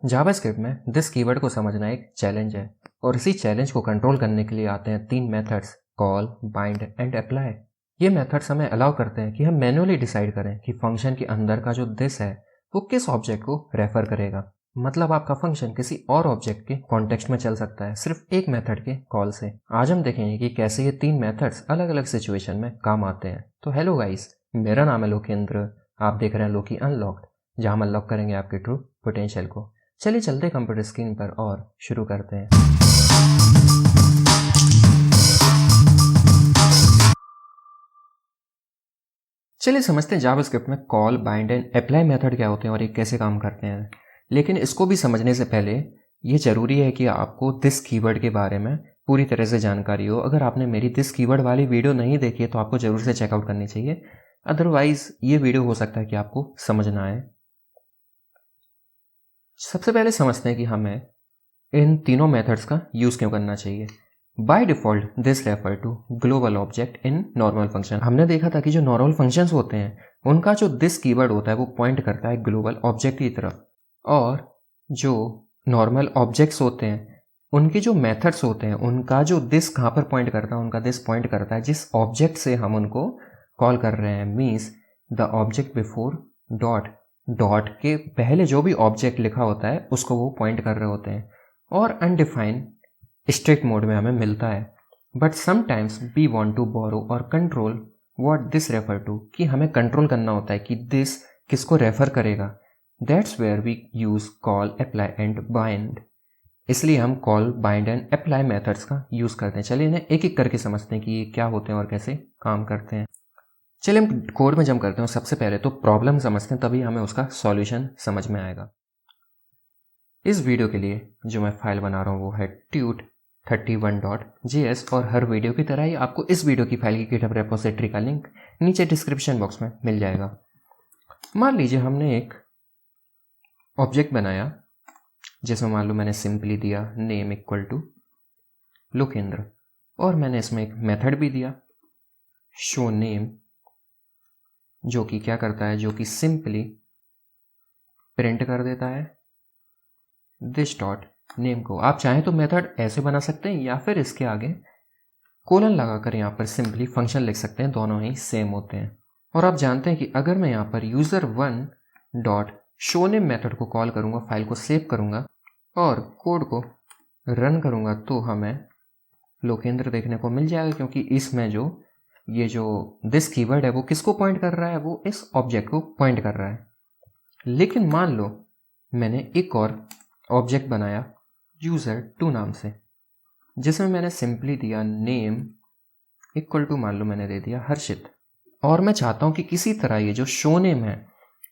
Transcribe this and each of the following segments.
JavaScript में this keyword को समझना एक चैलेंज है और इसी चैलेंज को कंट्रोल करने के लिए आते हैं 3 methods call, bind and apply. ये मेथड्स हमें अलाउ करते हैं कि हम मैन्युअली डिसाइड करें कि फंक्शन के अंदर का जो दिस है वो किस ऑब्जेक्ट को रेफर करेगा। मतलब आपका फंक्शन किसी और ऑब्जेक्ट के कॉन्टेक्स्ट में चल सकता है सिर्फ एक मेथड के कॉल से। आज हम देखेंगे कि कैसे ये 3 मेथड्स अलग अलग सिचुएशन में काम आते हैं। तो हेलो गाइस, मेरा नाम है लोकेंद्र। आप देख रहे हैं लोकी अनलॉक्ड, जहां हम अनलॉक करेंगे आपके ट्रू पोटेंशियल को। चलिए चलते कंप्यूटर स्क्रीन पर और शुरू करते हैं। चलिए समझते हैं जावास्क्रिप्ट में call, bind and apply method क्या होते हैं और ये कैसे काम करते हैं। लेकिन इसको भी समझने से पहले ये ज़रूरी है कि आपको दिस कीवर्ड के बारे में पूरी तरह से जानकारी हो। अगर आपने मेरी दिस कीवर्ड वाली वीडियो नहीं देखी है तो आपको ज़रूर से चेकआउट करनी चाहिए, अदरवाइज़ ये वीडियो हो सकता है कि आपको समझ ना आए। सबसे पहले समझते हैं कि हमें इन तीनों मेथड्स का यूज़ क्यों करना चाहिए। By default this refer to global object in normal function. हमने देखा था कि जो नॉर्मल फंक्शंस होते हैं उनका जो दिस कीवर्ड होता है वो पॉइंट करता है ग्लोबल ऑब्जेक्ट की तरफ, और जो नॉर्मल ऑब्जेक्ट्स होते हैं उनके जो मेथड्स होते हैं उनका जो दिस कहाँ पर पॉइंट करता है, उनका दिस पॉइंट करता है जिस ऑब्जेक्ट से हम उनको कॉल कर रहे हैं। Means the object before dot, dot के पहले जो भी ऑब्जेक्ट लिखा होता है उसको वो पॉइंट कर रहे होते हैं। और अनडिफाइन स्ट्रिक्ट मोड में हमें मिलता है। But sometimes we want to borrow or control what this refer to, कि हमें कंट्रोल करना होता है कि दिस किसको रेफर करेगा। That's where we use call, apply and bind. इसलिए हम call, bind and apply methods का यूज करते हैं। चलिए इन्हें एक एक करके समझते हैं कि ये क्या होते हैं और कैसे काम करते हैं। चलिए हम कोड में जंप करते हैं। सबसे पहले तो प्रॉब्लम समझते हैं, तभी हमें उसका सॉल्यूशन समझ में आएगा। इस वीडियो के लिए जो मैं फाइल बना रहा हूँ वो है tut31.js, और हर वीडियो की तरह ही आपको इस वीडियो की फाइल की गिटहब रेपोजिटरी का लिंक नीचे डिस्क्रिप्शन बॉक्स में मिल जाएगा। मान लीजिए हमने एक ऑब्जेक्ट बनाया जिसमें मान लो मैंने सिंपली दिया नेम इक्वल टू लोकेंद्र, और मैंने इसमें एक मेथड भी दिया शो नेम, जो कि क्या करता है, जो कि सिंपली प्रिंट कर देता है दिस डॉट नेम को। आप चाहें तो मेथड ऐसे बना सकते हैं या फिर इसके आगे कोलन लगाकर यहाँ पर सिंपली फंक्शन लिख सकते हैं, दोनों ही सेम होते हैं। और आप जानते हैं कि अगर मैं यहाँ पर user1 dot show name method को कॉल करूँगा, फाइल को सेव करूँगा और कोड को रन करूँगा तो हमें लोकेंद्र देखने को मिल जाएगा, क्योंकि इसमें जो ये जो दिस कीवर्ड है वो किसको पॉइंट कर रहा है, वो इस ऑब्जेक्ट को पॉइंट कर रहा है। लेकिन मान लो मैंने एक और ऑब्जेक्ट बनाया user2 नाम से, जिसमें मैंने सिंपली दिया नेम इक्वल टू, मान लो मैंने दे दिया हर्षित, और मैं चाहता हूं कि किसी तरह ये जो शो नेम है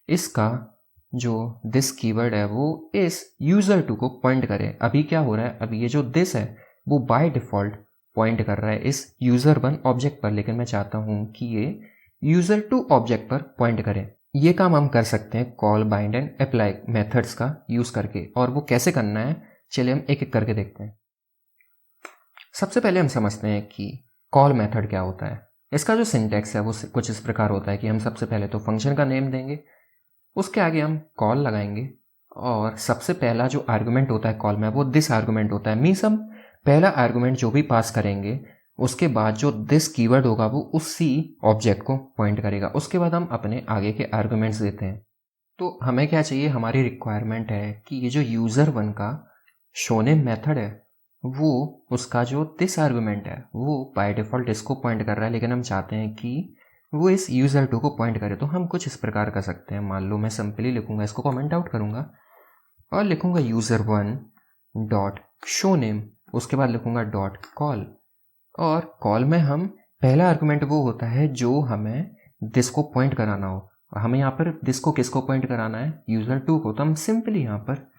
इसका जो दिस कीवर्ड है वो इस user2 को पॉइंट करे। अभी क्या हो रहा है, अभी ये जो दिस है वो बाय डिफॉल्ट पॉइंट कर रहा है इस user1 ऑब्जेक्ट पर, लेकिन मैं चाहता हूं कि ये user2 ऑब्जेक्ट पर पॉइंट करे। ये काम हम कर सकते हैं call, bind and apply methods का यूज करके, और वो कैसे करना है चलिए हम एक एक करके देखते हैं। सबसे पहले हम समझते हैं कि कॉल मेथड क्या होता है। इसका जो सिंटैक्स है वो कुछ इस प्रकार होता है कि हम सबसे पहले तो फंक्शन का नेम देंगे, उसके आगे हम कॉल लगाएंगे, और सबसे पहला जो आर्गुमेंट होता है कॉल में वो दिस आर्गुमेंट होता है। मीन्स हम पहला आर्गुमेंट जो भी पास करेंगे उसके बाद जो दिस कीवर्ड होगा वो उसी ऑब्जेक्ट को पॉइंट करेगा। उसके बाद हम अपने आगे के आर्गुमेंट्स देते हैं। तो हमें क्या चाहिए, हमारी रिक्वायरमेंट है कि ये जो user1 का शोनेम मेथड है वो उसका जो दिस आर्गुमेंट है वो बाय डिफॉल्ट इसको पॉइंट कर रहा है, लेकिन हम चाहते हैं कि वो इस user2 को पॉइंट करे। तो हम कुछ इस प्रकार कर सकते हैं। मान लो मैं सिंपली लिखूंगा, इसको कमेंट आउट करूंगा और लिखूंगा user1 डॉट शो नेम, उसके बाद लिखूंगा डॉट कॉल, और कॉल में हम पहला आर्गुमेंट वो होता है जो हमें दिस को पॉइंट कराना हो। हमें यहाँ पर दिस को किसको पॉइंट कराना है, user2 को, तो हम सिंपली यहाँ पर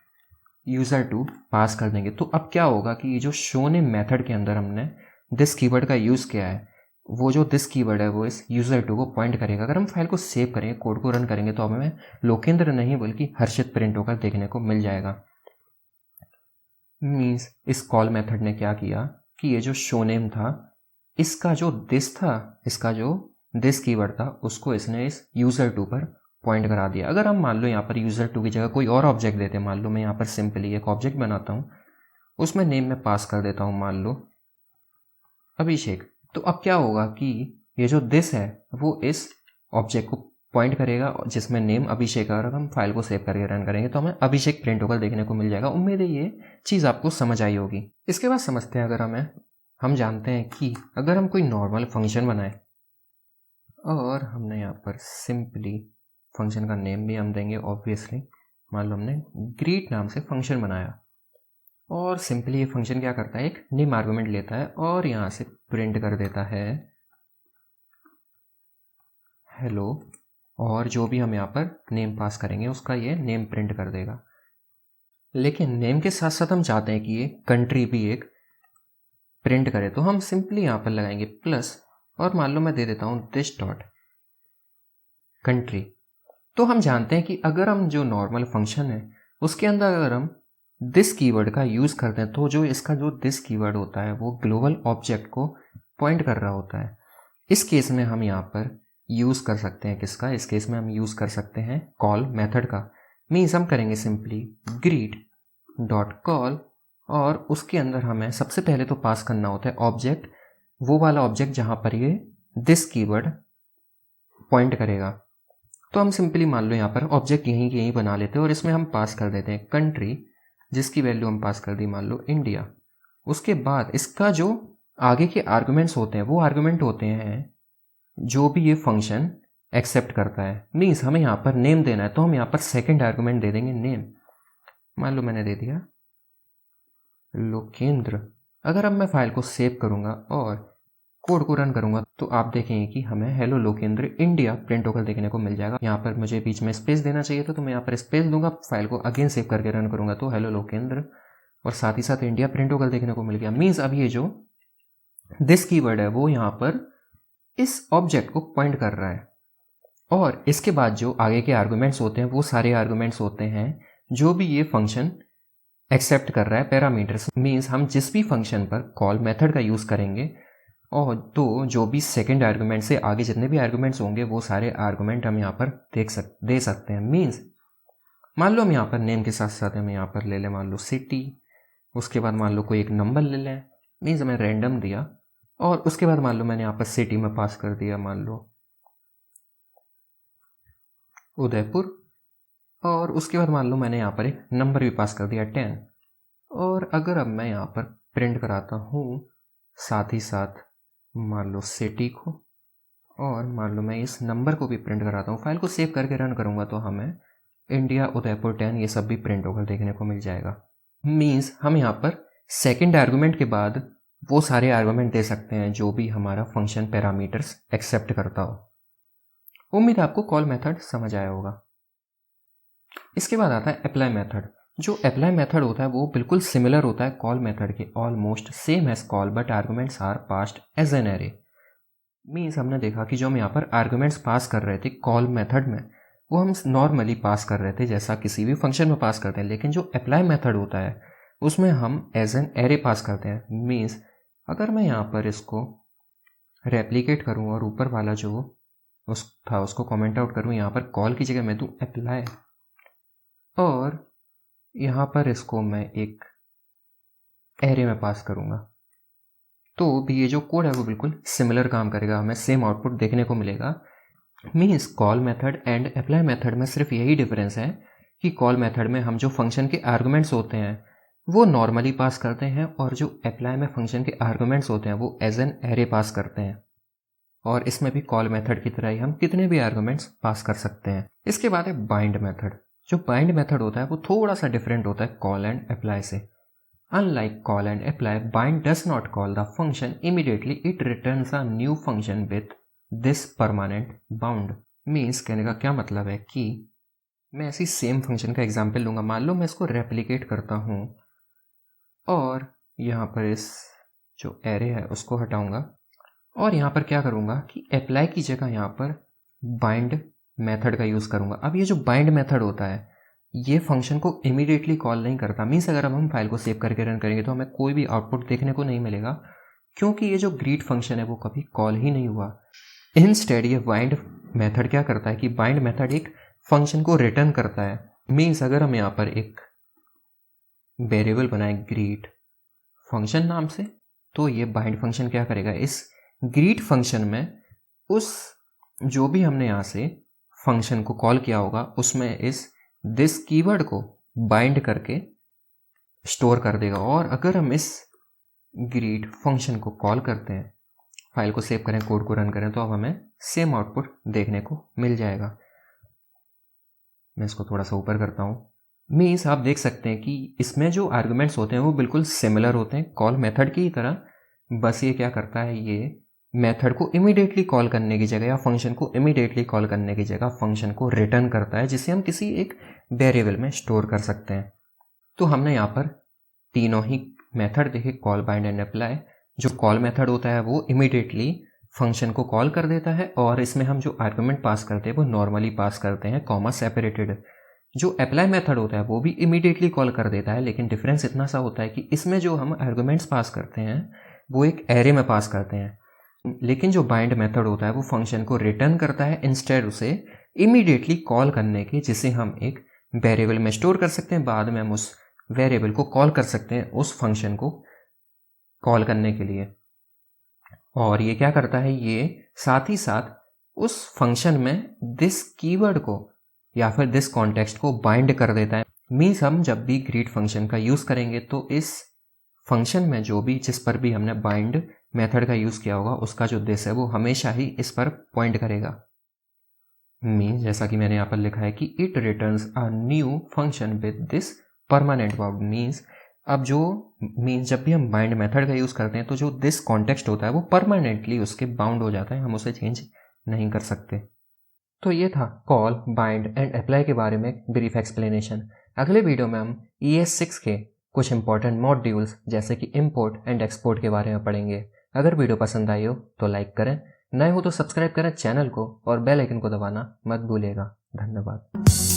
user2 पास कर देंगे। तो अब क्या होगा कि ये जो शो नेम मेथड के अंदर हमने दिस कीवर्ड का यूज़ किया है, वो जो दिस कीवर्ड है वो इस user2 को पॉइंट करेगा। अगर हम फाइल को सेव करेंगे, कोड को रन करेंगे, तो हमें लोकेंद्र नहीं बल्कि हर्षित प्रिंट होकर देखने को मिल जाएगा। मीन्स इस कॉल मेथड ने क्या किया कि ये जो शो नेम था इसका जो दिस था, इसका जो दिस कीवर्ड था उसको इसने इस user2 पर पॉइंट करा दिया। अगर हम मान लो यहाँ पर user2 की जगह कोई और ऑब्जेक्ट देते हैं, मान लो मैं यहाँ पर सिंपली एक ऑब्जेक्ट बनाता हूँ, उसमें नेम में पास कर देता हूँ मान लो अभिषेक, तो अब क्या होगा कि ये जो दिस है वो इस ऑब्जेक्ट को पॉइंट करेगा जिसमें नेम अभिषेक है, और हम फाइल को सेव करके रन करेंगे तो हमें अभिषेक प्रिंट होकर देखने को मिल जाएगा। उम्मीद है ये चीज़ आपको समझ आई होगी। इसके बाद समझते हैं, अगर हम जानते हैं कि अगर हम कोई नॉर्मल फंक्शन बनाए और हमने यहाँ पर सिंपली फंक्शन का नेम भी हम देंगे ऑब्वियसली, मान लो हमने ग्रीट नाम से फंक्शन बनाया और सिंपली ये फंक्शन क्या करता है, एक नेम आर्गुमेंट लेता है और यहाँ से प्रिंट कर देता है हेलो, और जो भी हम यहाँ पर नेम पास करेंगे उसका ये नेम प्रिंट कर देगा। लेकिन नेम के साथ साथ हम चाहते हैं कि ये कंट्री भी एक प्रिंट करे, तो हम सिंपली यहाँ पर लगाएंगे प्लस और मान लो मैं दे देता हूँ दिस डॉट कंट्री। तो हम जानते हैं कि अगर हम जो नॉर्मल फंक्शन है उसके अंदर अगर हम दिस कीवर्ड का यूज़ करते हैं तो जो इसका जो दिस कीवर्ड होता है वो ग्लोबल ऑब्जेक्ट को पॉइंट कर रहा होता है। इस केस में हम यहाँ पर यूज़ कर सकते हैं किसका, इस केस में हम यूज़ कर सकते हैं कॉल मेथड का। मीन्स हम करेंगे सिंपली ग्रीट डॉट कॉल और उसके अंदर हमें सबसे पहले तो पास करना होता है ऑब्जेक्ट, वो वाला ऑब्जेक्ट जहाँ पर ये दिस कीवर्ड पॉइंट करेगा। तो हम सिंपली मान लो यहाँ पर ऑब्जेक्ट यहीं बना लेते हैं और इसमें हम पास कर देते हैं कंट्री, जिसकी वैल्यू हम पास कर दी मान लो इंडिया। उसके बाद इसका जो आगे के आर्गुमेंट्स होते हैं वो आर्गुमेंट होते हैं जो भी ये फंक्शन एक्सेप्ट करता है। मीन्स हमें यहाँ पर नेम देना है तो हम यहाँ पर सेकंड आर्गुमेंट दे देंगे नेम। मान लो मैंने दे दिया लोकेंद्र। अगर अब मैं फाइल को सेव करूँगा और कोड को रन करूँगा तो आप देखेंगे कि हमें हेलो लोकेंद्र इंडिया प्रिंट होकर देखने को मिल जाएगा। यहाँ पर मुझे बीच में स्पेस देना चाहिए था तो मैं यहाँ पर स्पेस दूंगा, फाइल को अगेन सेव करके रन करूँगा तो हेलो लोकेंद्र और साथ ही साथ इंडिया प्रिंट होकर देखने को मिल गया। मीन्स अब ये जो दिस कीवर्ड है वो यहाँ पर इस ऑब्जेक्ट को पॉइंट कर रहा है। और इसके बाद जो आगे के आर्गुमेंट्स होते हैं वो सारे आर्गुमेंट्स होते हैं जो भी ये फंक्शन एक्सेप्ट कर रहा है पैरामीटर्स। मीन्स हम जिस भी फंक्शन पर कॉल मेथड का यूज़ करेंगे और तो जो भी सेकंड आर्गुमेंट से आगे जितने भी आर्गुमेंट्स होंगे वो सारे आर्गुमेंट हम यहाँ पर दे सकते हैं। मीन्स मान लो हम यहाँ पर नेम के साथ साथ हम यहाँ पर ले लें मान लो सिटी, उसके बाद मान लो कोई एक नंबर ले लें, मीन्स हमें रैंडम दिया और उसके बाद मान लो मैंने यहाँ पर सिटी में पास कर दिया मान लो उदयपुर, और उसके बाद मान लो मैंने यहाँ पर एक नंबर भी पास कर दिया 10। और अगर अब मैं यहाँ पर प्रिंट कराता हूँ साथ ही साथ मान लो सिटी को और मान लो मैं इस नंबर को भी प्रिंट कराता हूँ, फाइल को सेव करके रन करूँगा तो हमें इंडिया उदयपुर 10 ये सब भी प्रिंट होकर देखने को मिल जाएगा। मीन्स हम यहाँ पर सेकेंड आर्गुमेंट के बाद वो सारे आर्गुमेंट दे सकते हैं जो भी हमारा फंक्शन पैरामीटर्स एक्सेप्ट करता हो। उम्मीद आपको कॉल मेथड समझ आया होगा। इसके बाद आता है अप्लाई मेथड। जो अप्लाई मेथड होता है वो बिल्कुल सिमिलर होता है कॉल मेथड के, almost same as call but arguments are passed as an array. Means हमने देखा कि जो हम यहाँ पर आर्गुमेंट्स पास कर रहे थे कॉल मेथड में वो हम नॉर्मली पास कर रहे थे जैसा किसी भी फंक्शन में पास करते हैं, लेकिन जो अप्लाई मेथड होता है उसमें हम एज एन एरे पास करते हैं। मीन्स अगर मैं यहाँ पर इसको रेप्लिकेट करूँ और ऊपर वाला जो था उसको कमेंट आउट करूँ, यहाँ पर कॉल की जगह मैं दूँ अप्लाई और यहाँ पर इसको मैं एक एरे में पास करूँगा तो भी ये जो कोड है वो बिल्कुल सिमिलर काम करेगा, हमें सेम आउटपुट देखने को मिलेगा। Means call method and apply method में सिर्फ यही डिफरेंस है कि कॉल मेथड में हम जो फंक्शन के आर्गुमेंट्स होते हैं वो नॉर्मली पास करते हैं और जो अप्लाई में फंक्शन के आर्गुमेंट्स होते हैं वो एज एन एरे पास करते हैं। और इसमें भी कॉल मेथड की तरह ही हम कितने भी आर्गुमेंट्स पास कर सकते हैं। इसके बाद है बाइंड मेथड। जो बाइंड मेथड होता है वो थोड़ा सा डिफरेंट होता है कॉल एंड अप्लाई से। Unlike call and apply, bind does not call the function immediately, it returns a new function with this permanent bound. Means कहने का क्या मतलब है कि मैं ऐसी सेम फंक्शन का एग्जाम्पल लूँगा, मान लो मैं इसको रेप्लिकेट करता हूँ और यहाँ पर इस जो एरे है उसको हटाऊँगा और यहाँ पर क्या करूँगा कि अप्लाई की जगह यहाँ पर बाइंड मेथड का यूज़ करूँगा। अब ये जो बाइंड मेथड होता है ये फंक्शन को इमीडिएटली कॉल नहीं करता। मीन्स अगर अब हम फाइल को सेव करके रन करेंगे तो हमें कोई भी आउटपुट देखने को नहीं मिलेगा क्योंकि ये जो ग्रीट फंक्शन है वो कभी कॉल ही नहीं हुआ। इंस्टेड ये बाइंड मेथड क्या करता है कि बाइंड मेथड एक फंक्शन को रिटर्न करता है। मीन्स अगर हम यहाँ पर एक वेरिएबल बनाए ग्रीट फंक्शन नाम से, तो ये बाइंड फंक्शन क्या करेगा, इस ग्रीट फंक्शन में उस जो भी हमने यहाँ से फंक्शन को कॉल किया होगा उसमें इस दिस कीवर्ड को बाइंड करके स्टोर कर देगा। और अगर हम इस ग्रीट फंक्शन को कॉल करते हैं, फाइल को सेव करें, कोड को रन करें, तो अब हमें सेम आउटपुट देखने को मिल जाएगा। मैं इसको थोड़ा सा ऊपर करता हूँ। मीन्स आप देख सकते हैं कि इसमें जो आर्गुमेंट्स होते हैं वो बिल्कुल सिमिलर होते हैं कॉल मेथड की तरह। बस ये क्या करता है, ये मेथड को इमीडिएटली कॉल करने की जगह या फंक्शन को इमीडिएटली कॉल करने की जगह फंक्शन को रिटर्न करता है, जिसे हम किसी एक वेरिएबल में स्टोर कर सकते हैं। तो हमने यहाँ पर तीनों ही मेथड देखे, कॉल, बाइंड एंड अप्लाई। जो कॉल मेथड होता है वो इमीडिएटली फंक्शन को कॉल कर देता है, और इसमें हम जो आर्गुमेंट पास करते हैं वो नॉर्मली पास करते हैं कॉमा सेपरेटेड। जो अप्लाई मेथड होता है वो भी इमीडिएटली कॉल कर देता है, लेकिन डिफरेंस इतना सा होता है कि इसमें जो हम आर्गुमेंट्स पास करते हैं वो एक एरे में पास करते हैं, लेकिन जो बाइंड मेथड होता है वो फंक्शन को रिटर्न करता है इंस्टेड उसे इमीडिएटली कॉल करने के, जिसे हम एक वेरिएबल में स्टोर कर सकते हैं। बाद में हम उस वेरिएबल को कॉल कर सकते हैं उस फंक्शन को कॉल करने के लिए। और ये क्या करता है, ये साथ ही साथ उस फंक्शन में दिस कीवर्ड को या फिर दिस कॉन्टेक्स्ट को बाइंड कर देता है। मीन्स हम जब भी ग्रीट फंक्शन का यूज़ करेंगे तो इस फंक्शन में जो भी जिस पर भी हमने बाइंड मेथड का यूज़ किया होगा उसका जो दिस है वो हमेशा ही इस पर पॉइंट करेगा। मीन्स जैसा कि मैंने यहाँ पर लिखा है कि it returns a new function with this permanent bound. Means अब जो मीन्स जब भी हम बाइंड मेथड का यूज़ करते हैं तो जो दिस कॉन्टेक्स्ट होता है वो परमानेंटली उसके बाउंड हो जाता है, हम उसे चेंज नहीं कर सकते। तो ये था कॉल, बाइंड एंड अप्लाई के बारे में ब्रीफ एक्सप्लेनेशन। अगले वीडियो में हम ES6 के कुछ इंपॉर्टेंट मॉड्यूल्स जैसे कि इंपोर्ट एंड एक्सपोर्ट के बारे में पढ़ेंगे। अगर वीडियो पसंद आई हो तो लाइक करें, नए हो तो सब्सक्राइब करें चैनल को और बेल आइकन को दबाना मत भूलिएगा। धन्यवाद।